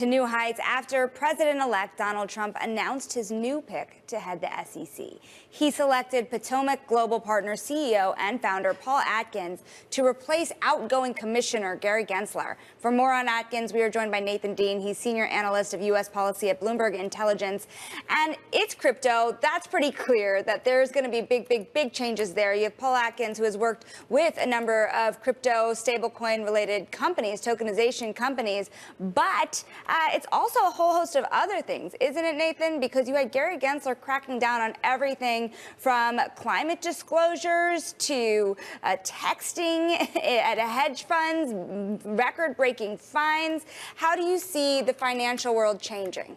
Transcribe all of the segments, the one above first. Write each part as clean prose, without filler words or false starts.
To new heights after President-elect Donald Trump announced his new pick to head the SEC. He selected Potomac Global Partners CEO and founder Paul Atkins to replace outgoing Commissioner Gary Gensler. For more on Atkins, we are joined by Nathan Dean. He's senior analyst of U.S. policy at Bloomberg Intelligence. And it's crypto. That's pretty clear that there's going to be big changes there. You have Paul Atkins, who has worked with a number of crypto stablecoin related companies, tokenization companies, but it's also a whole host of other things, isn't it, Nathan? Because you had Gary Gensler cracking down on everything from climate disclosures to texting at a hedge funds, record-breaking fines. How do you see the financial world changing?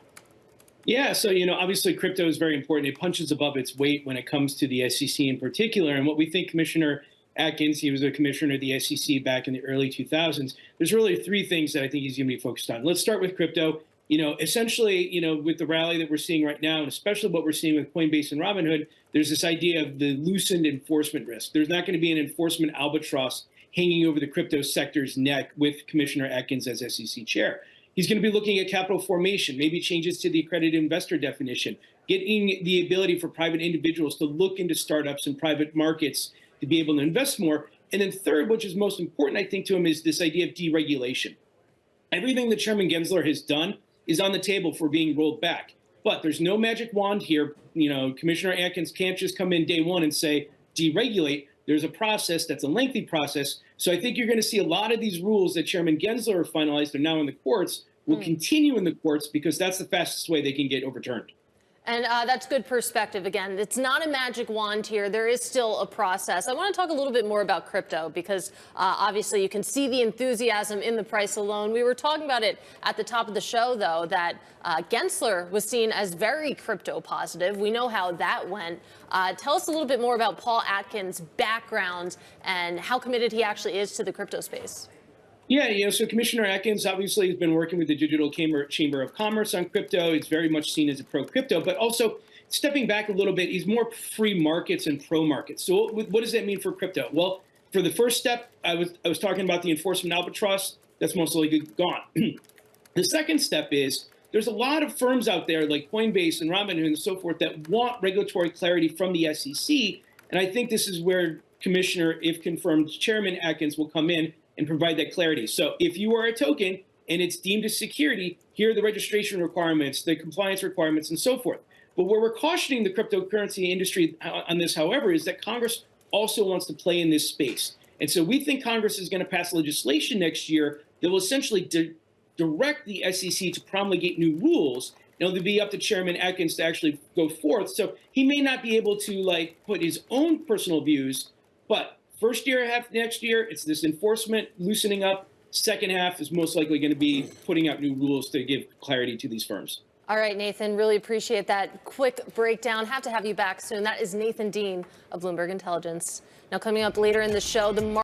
Yeah, so, obviously crypto is very important. It punches above its weight when it comes to the SEC in particular. And what we think Commissioner Atkins, he was a commissioner of the SEC back in the early 2000s. There's really three things that I think he's going to be focused on. Let's start with crypto. Essentially, with the rally that we're seeing right now, and especially what we're seeing with Coinbase and Robinhood, there's this idea of the loosened enforcement risk. There's not going to be an enforcement albatross hanging over the crypto sector's neck with Commissioner Atkins as SEC chair. He's going to be looking at capital formation, maybe changes to the accredited investor definition, getting the ability for private individuals to look into startups and private markets to be able to invest more. And then third, which is most important, I think, to him, is this idea of deregulation. Everything that Chairman Gensler has done is on the table for being rolled back. But there's no magic wand here. Commissioner Atkins can't just come in day one and say, deregulate. There's a process that's a lengthy process. So I think you're going to see a lot of these rules that Chairman Gensler finalized are now in the courts will continue in the courts because that's the fastest way they can get overturned. And that's good perspective. Again, it's not a magic wand here. There is still a process. I want to talk a little bit more about crypto because obviously you can see the enthusiasm in the price alone. We were talking about it at the top of the show, though, that Gensler was seen as very crypto positive. We know how that went. Tell us a little bit more about Paul Atkins' background and how committed he actually is to the crypto space. Yeah, so Commissioner Atkins obviously has been working with the Digital Chamber of Commerce on crypto. He's very much seen as a pro-crypto, but also stepping back a little bit, he's more free markets and pro-markets. So what does that mean for crypto? Well, for the first step, I was talking about the enforcement albatross. That's most likely gone. The second step is there's a lot of firms out there like Coinbase and Robinhood and so forth that want regulatory clarity from the SEC. And I think this is where Commissioner, if confirmed, Chairman Atkins will come in and provide that clarity. So if you are a token and it's deemed a security, here are the registration requirements, the compliance requirements, and so forth. But where we're cautioning the cryptocurrency industry on this, however, is that Congress also wants to play in this space. And so we think Congress is going to pass legislation next year that will essentially direct the SEC to promulgate new rules. It'll be up to Chairman Atkins to actually go forth. So he may not be able to put his own personal views, but first year, half next year, it's this enforcement loosening up. Second half is most likely going to be putting out new rules to give clarity to these firms. All right, Nathan, really appreciate that quick breakdown. Have to have you back soon. That is Nathan Dean of Bloomberg Intelligence. Now, coming up later in the show, the